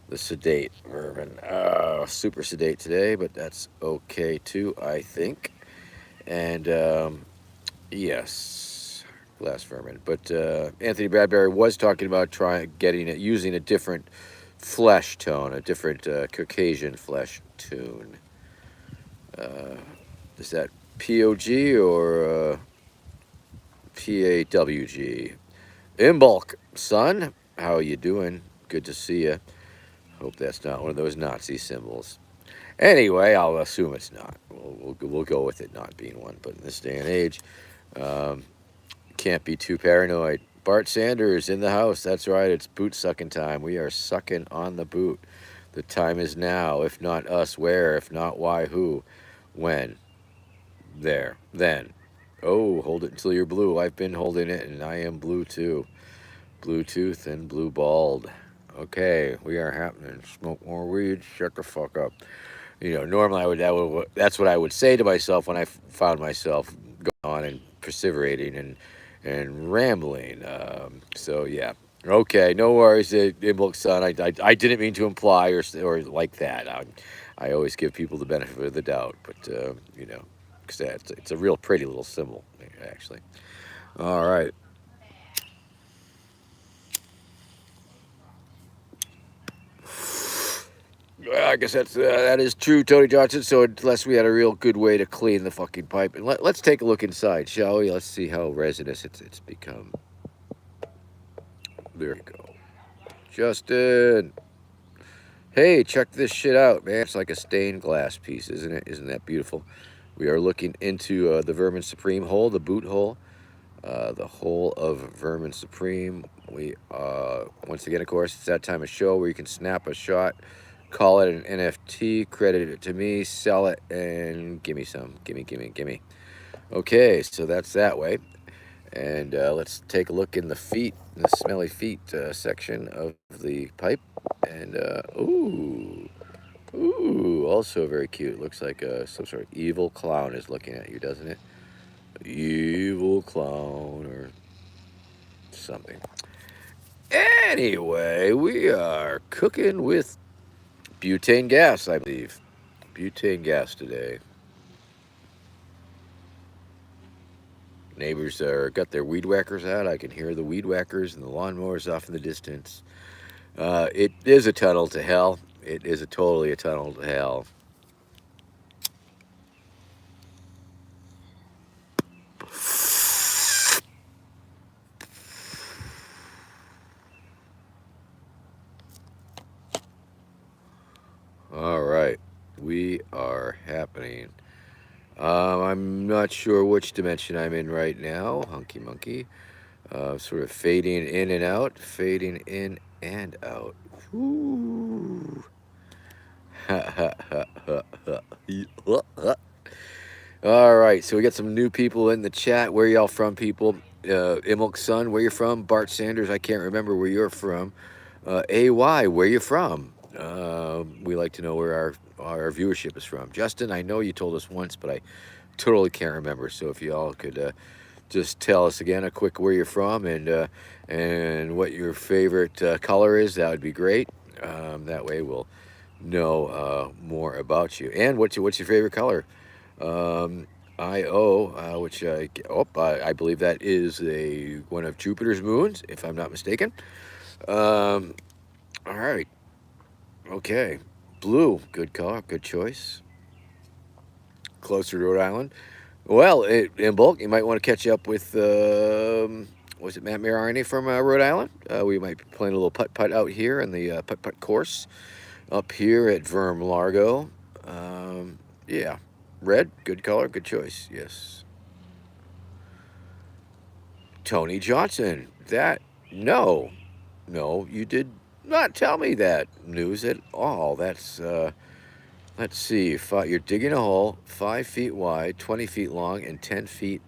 The sedate vermin. Super sedate today, but that's okay too, I think. And yes, glass vermin. But Anthony Bradbury was talking about trying getting it using a different flesh tone, a different Caucasian flesh tune. Uh, is that POG or PAWG? Imbolc, son, how you doing? Good to see you. Hope that's not one of those Nazi symbols. Anyway, I'll assume it's not. We'll go with it not being one. But in this day and age, um, can't be too paranoid. Bart Sanders in the house. That's right. It's boot sucking time. We are sucking on the boot. The time is now. If not us, where? If not why, who? When? There. Then. Oh, hold it until you're blue. I've been holding it, and I am blue too. Bluetooth and blue balled. Okay, we are happening. Smoke more weed. Shut the fuck up. Normally that's what I would say to myself when I found myself going on and perseverating and rambling. So yeah, okay, no worries, Imbolc son. I didn't mean to imply or like that. I always give people the benefit of the doubt, but because it's a real pretty little symbol actually. All right. Well, I guess that is true, Tony Johnson. So unless we had a real good way to clean the fucking pipe, and let's take a look inside, shall we? Let's see how resinous it's become. There you go, Justin. Hey, check this shit out, man. It's like a stained glass piece, isn't it? Isn't that beautiful? We are looking into the Vermin Supreme hole, the boot hole, the hole of Vermin Supreme. We once again, of course, it's that time of show where you can snap a shot, call it an NFT, credit it to me, sell it, and give me some. Gimme. Okay, so that's that way. And let's take a look in the feet, the smelly feet section of the pipe. And ooh, also very cute. Looks like some sort of evil clown is looking at you, doesn't it? Evil clown or something. Anyway, we are cooking with butane gas, I believe. Butane gas today. Neighbors are got their weed whackers out. I can hear the weed whackers and the lawnmowers off in the distance. It is a tunnel to hell. It is totally a tunnel to hell. All right, we are happening. I'm not sure which dimension I'm in right now. Hunky monkey. Sort of fading in and out, fading in and out. Ooh. All right, so we got some new people in the chat. Where y'all from, people? Imilk Son, where you from? Bart Sanders, I can't remember where you're from. AY, where you from? We like to know where our viewership is from. Justin, I know you told us once, but I totally can't remember. So if y'all could just tell us again a quick where you're from and what your favorite color is, that would be great. That way we'll know more about you. And what's your favorite color? Io, which I believe that is one of Jupiter's moons, if I'm not mistaken. All right, okay, blue, good color, good choice. Closer to Rhode Island. Well, in bulk, you might want to catch up with was it Matt Mirarni from Rhode Island? We might be playing a little putt out here in the putt course up here at Verm Largo. Yeah. Red, good color, good choice. Yes. Tony Johnson. No, you did not tell me that news at all. That's let's see. You're digging a hole 5 feet wide, 20 feet long, and 10 feet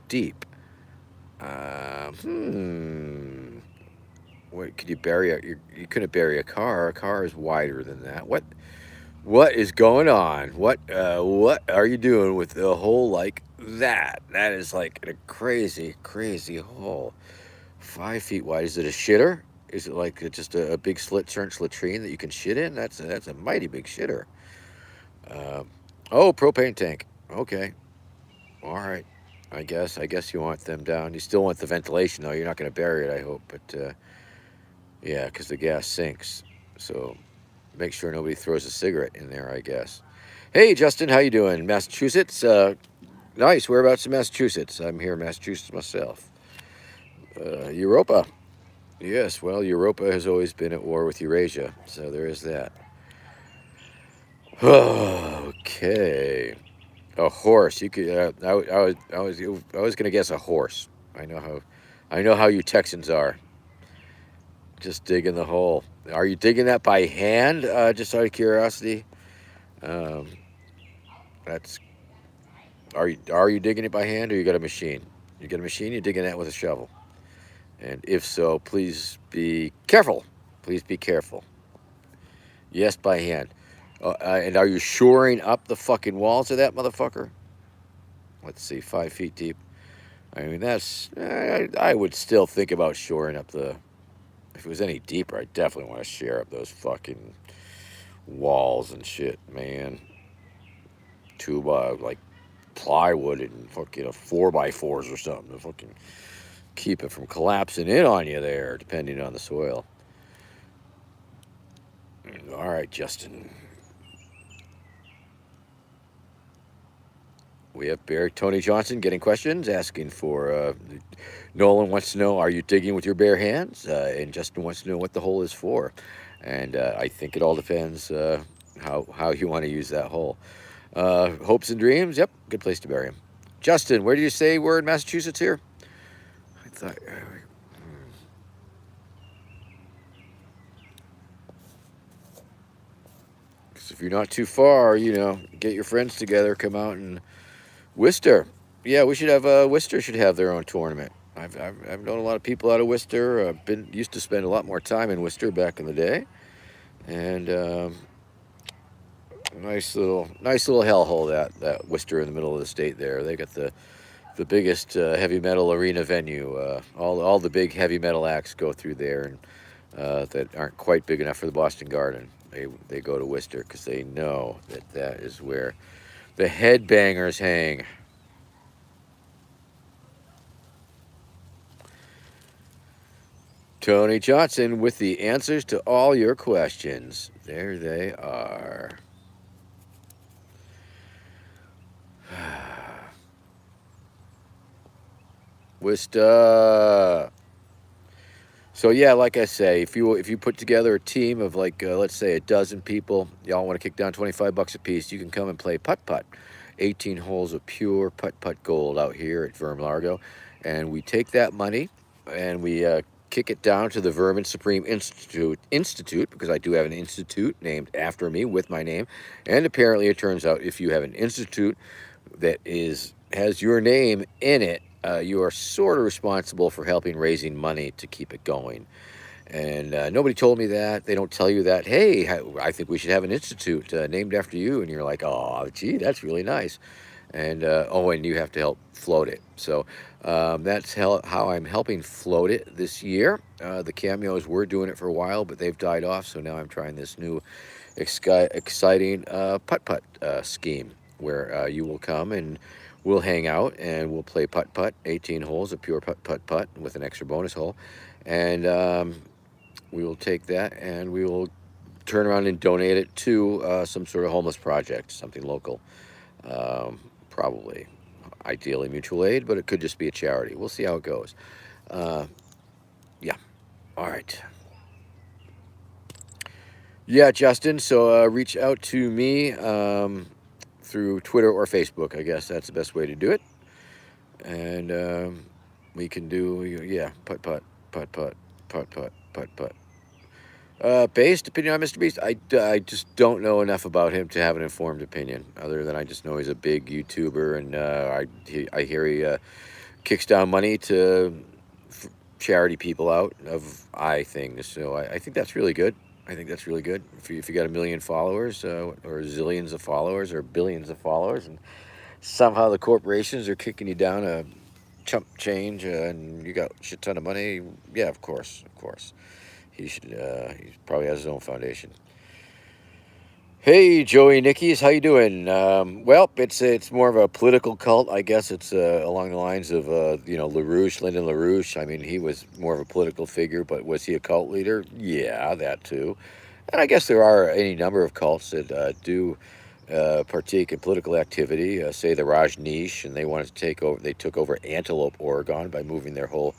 deep. Hmm. What could you bury you couldn't bury a car. A car is wider than that. What is going on? What are you doing with a hole like that? That is like a crazy, crazy hole. 5 feet wide. Is it a shitter? Is it like just a big trench latrine that you can shit in? That's a mighty big shitter. Um, oh, propane tank. Okay, all right. I guess you want them down. You still want the ventilation though. You're not going to bury it, I hope. But yeah, because the gas sinks. So make sure nobody throws a cigarette in there, I guess. Hey, Justin, how you doing? Massachusetts? Nice. Whereabouts in Massachusetts? I'm here in Massachusetts myself. Europa. Yes, well, Europa has always been at war with Eurasia, so there is that. Okay. A horse. You could. I was gonna guess a horse. I know how. I know how you Texans are. Just digging the hole. Are you digging that by hand? Just out of curiosity. Um, that's. Are you digging it by hand, or you got a machine? You got a machine. You're digging that with a shovel. And if so, please be careful. Please be careful. Yes, by hand. And are you shoring up the fucking walls of that motherfucker? Let's see, 5 feet deep. I mean, I would still think about shoring up the. If it was any deeper, I definitely want to share up those fucking walls and shit, man. Two by like plywood and fucking 4x4s or something to fucking keep it from collapsing in on you there, depending on the soil. All right, Justin. We have Barry Tony Johnson getting questions, asking for Nolan wants to know, are you digging with your bare hands? And Justin wants to know what the hole is for. And I think it all depends how you want to use that hole. Hopes and dreams, yep, good place to bury him. Justin, where do you say we're in Massachusetts here? I thought. Because if you're not too far, get your friends together, come out and Worcester. Yeah, we should have Worcester should have their own tournament. I've known a lot of people out of Worcester. I've been used to spend a lot more time in Worcester back in the day, and nice little hellhole that Worcester in the middle of the state there. They got the biggest heavy metal arena venue. All the big heavy metal acts go through there, and that aren't quite big enough for the Boston Garden. They go to Worcester because they know that is where the headbangers hang. Tony Johnson with the answers to all your questions. There they are. Wista. So yeah, like I say, if you put together a team of like let's say a dozen people, y'all want to kick down $25 a piece, you can come and play putt putt. 18 holes of pure putt putt gold out here at Vermin, and we take that money and we kick it down to the Vermin Supreme Institute because I do have an institute named after me with my name, and apparently it turns out if you have an institute that has your name in it, you are sort of responsible for helping raising money to keep it going. And nobody told me that. They don't tell you that. Hey, I think we should have an institute named after you. And you're like, oh, gee, that's really nice. And and you have to help float it. So that's how I'm helping float it this year. The cameos were doing it for a while, but they've died off. So now I'm trying this new exciting putt putt scheme where you will come and we'll hang out and we'll play putt putt, 18 holes of pure putt putt with an extra bonus hole. And we will take that and we will turn around and donate it to some sort of homeless project, something local. Probably, ideally mutual aid, but it could just be a charity. We'll see how it goes. Uh, yeah. All right. Yeah, Justin. So reach out to me through Twitter or Facebook. I guess that's the best way to do it. And we can do, yeah, putt putt, putt putt, putt putt, putt putt. Based opinion on Mr. Beast, I just don't know enough about him to have an informed opinion. Other than I just know he's a big YouTuber, and I hear he kicks down money to charity people out of eye things. So I think that's really good. I think that's really good. If you got a million followers, or zillions of followers, or billions of followers, and somehow the corporations are kicking you down a chump change, and you got a shit ton of money, yeah, of course, of course. He should. He probably has his own foundation. Hey, Joey Nickies, how you doing? Well, it's more of a political cult, I guess. It's along the lines of LaRouche, Lyndon LaRouche. I mean, he was more of a political figure, but was he a cult leader? Yeah, that too. And I guess there are any number of cults that do partake in political activity. Say the Rajneesh, and they wanted to take over. They took over Antelope, Oregon, by moving their whole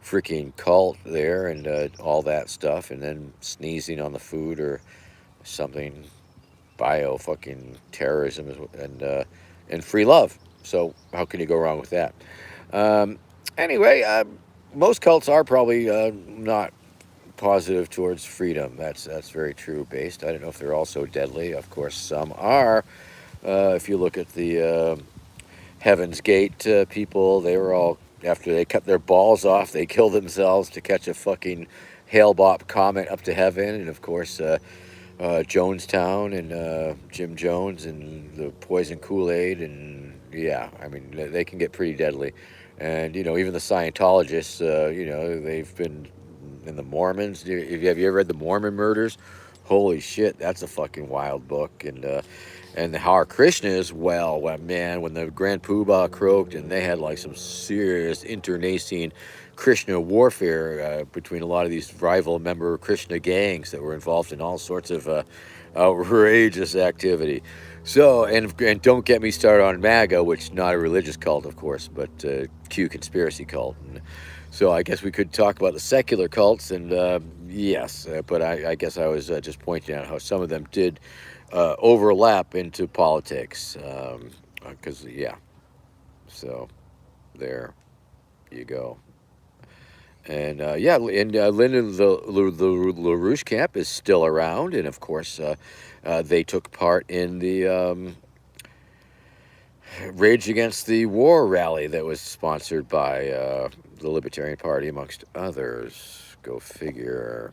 freaking cult there and all that stuff, and then sneezing on the food or something. Bio fucking terrorism and free love. So how can you go wrong with that? Um, anyway, most cults are probably not positive towards freedom. That's very true. Based. I don't know if they're also deadly. Of course, some are. If you look at the Heaven's Gate people, they were all, after they cut their balls off, they killed themselves to catch a fucking Hale Bopp comet up to heaven, and of course. Jonestown and Jim Jones and the poison Kool-Aid, and yeah, I mean they can get pretty deadly, and even the Scientologists, they've been in the Mormons. Have you ever read the Mormon Murders? Holy shit, that's a fucking wild book, and the Hare Krishnas, well, man, when the Grand Poobah croaked, and they had like some serious internecine Krishna warfare between a lot of these rival member Krishna gangs that were involved in all sorts of outrageous activity. So, and don't get me started on MAGA, which not a religious cult, of course, but Q conspiracy cult. And so I guess we could talk about the secular cults, and yes, but I guess I was just pointing out how some of them did overlap into politics. Because yeah, so there you go. And yeah, and Lyndon the LaRouche camp is still around, and of course, they took part in the Rage Against the War rally that was sponsored by the Libertarian Party, amongst others. Go figure.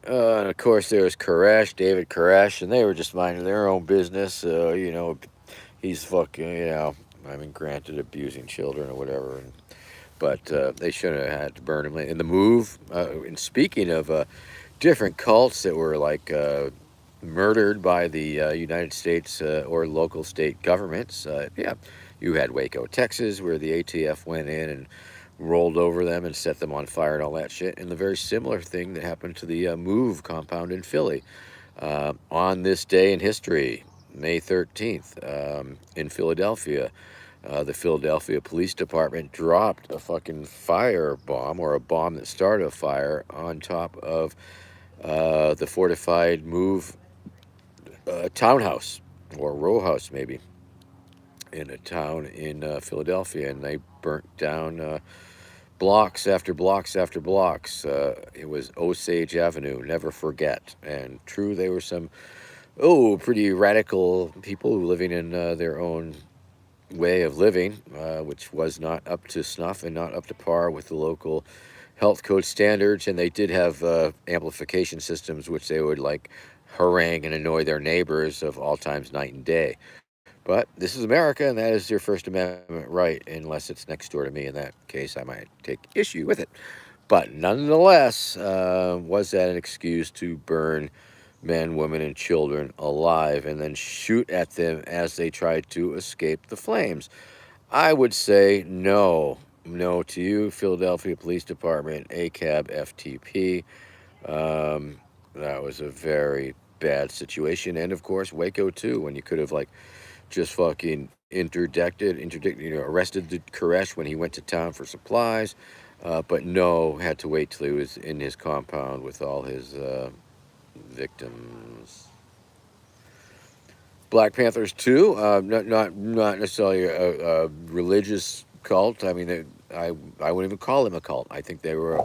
And of course, there was Koresh, David Koresh, and they were just minding their own business. He's fucking, I mean, granted, abusing children or whatever, but they shouldn't have had to burn him. In the move, and speaking of different cults that were like murdered by the United States or local state governments, yeah, you had Waco, Texas, where the ATF went in and rolled over them and set them on fire and all that shit. And the very similar thing that happened to the Move compound in Philly on this day in history, May 13th, in Philadelphia. The Philadelphia Police Department dropped a fucking fire bomb, or a bomb that started a fire, on top of the fortified Move townhouse, or row house maybe, in a town in Philadelphia, and they burnt down blocks after blocks after blocks. It was Osage Avenue, never forget. And true, they were some pretty radical people living in their own way of living, which was not up to snuff and not up to par with the local health code standards. And they did have amplification systems, which they would like harangue and annoy their neighbors of all times, night and day. But this is America, and that is your First Amendment right, unless it's next door to me. In that case, I might take issue with it. But nonetheless, was that an excuse to burn men, women, and children alive and then shoot at them as they tried to escape the flames? I would say no. No to you, Philadelphia Police Department, ACAB, FTP. That was a very bad situation. And of course, Waco, too, when you could have, like, just fucking arrested the Koresh when he went to town for supplies. But no, had to wait till he was in his compound with all his victims. Black Panthers too, not necessarily a religious cult. I mean, I wouldn't even call them a cult. I think they were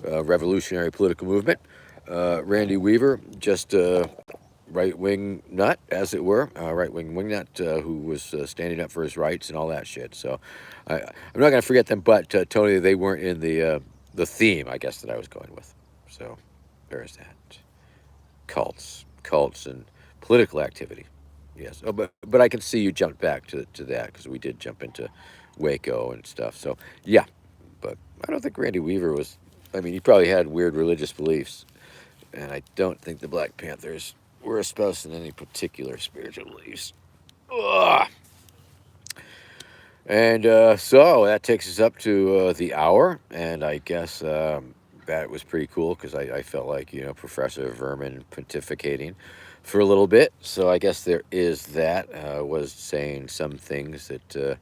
a revolutionary political movement. Randy Weaver just right-wing nut, as it were, right-wing wingnut, who was standing up for his rights and all that shit. So I'm not going to forget them, but Tony, they weren't in the theme, I guess, that I was going with. So there's that. Cults, and political activity. Yes. Oh, but I can see you jumped back to that because we did jump into Waco and stuff. So yeah, but I don't think Randy Weaver was. I mean, he probably had weird religious beliefs, and I don't think the Black Panthers were espousing any particular spiritual beliefs. Ugh. And so that takes us up to the hour, and I guess that was pretty cool because I felt like, Professor Vermin pontificating for a little bit. So I guess there is that. Was saying some things that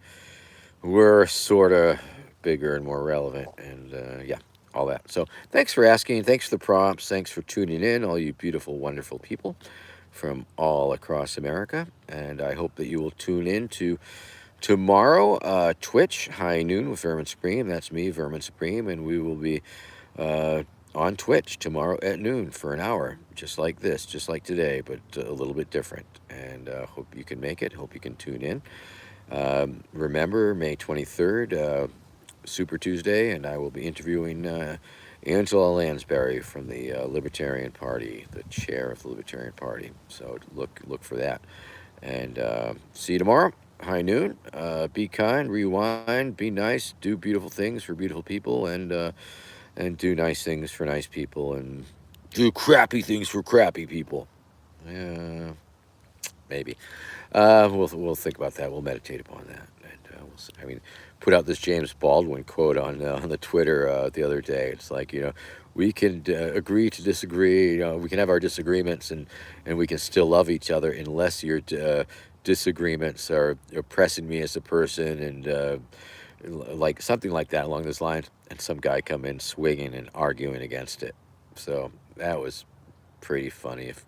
were sort of bigger and more relevant, and yeah, all that. So thanks for asking. Thanks for the prompts. Thanks for tuning in, all you beautiful, wonderful people from all across America. And I hope that you will tune in to tomorrow, Twitch, high noon with Vermin Supreme. That's me, Vermin Supreme, and we will be uh, on Twitch tomorrow at noon for an hour, just like this, just like today, but a little bit different. And hope you can make it. Hope you can tune in. Remember, May 23rd, Super Tuesday, and I will be interviewing Angela Lansbury from the Libertarian Party, the chair of the Libertarian Party. So look for that. And see you tomorrow, high noon. Be kind, rewind, be nice, do beautiful things for beautiful people, and do nice things for nice people, and do crappy things for crappy people. Yeah, maybe. We'll think about that. We'll meditate upon that, and I mean, put out this James Baldwin quote on the Twitter the other day. It's like, we can agree to disagree. We can have our disagreements, and we can still love each other unless your disagreements are oppressing me as a person, and like something like that along those lines. And some guy come in swinging and arguing against it. So that was pretty funny. If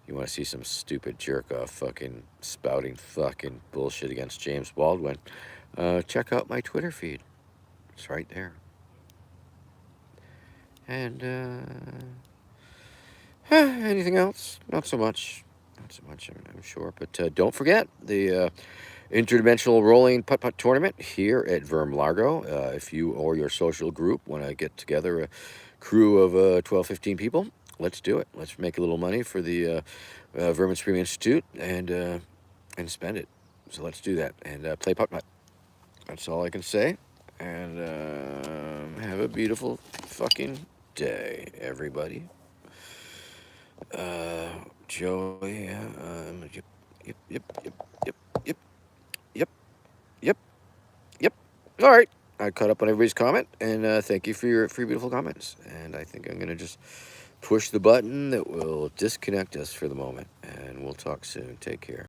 you want to see some stupid jerk off fucking spouting fucking bullshit against James Baldwin, check out my Twitter feed. It's right there. And anything else? Not so much. Not so much, I'm sure. But don't forget the interdimensional rolling putt putt tournament here at Verm Largo. If you or your social group want to get together a crew of 12, 15 people, let's do it. Let's make a little money for the Vermin Supreme Institute and spend it. So let's do that and play putt putt. That's all I can say. And have a beautiful fucking day, everybody. Joey, yep, yep, yep, yep, yep, yep, yep, yep, yep. All right. I caught up on everybody's comment, and thank you for your beautiful comments. And I think I'm gonna just push the button that will disconnect us for the moment, and we'll talk soon. Take care.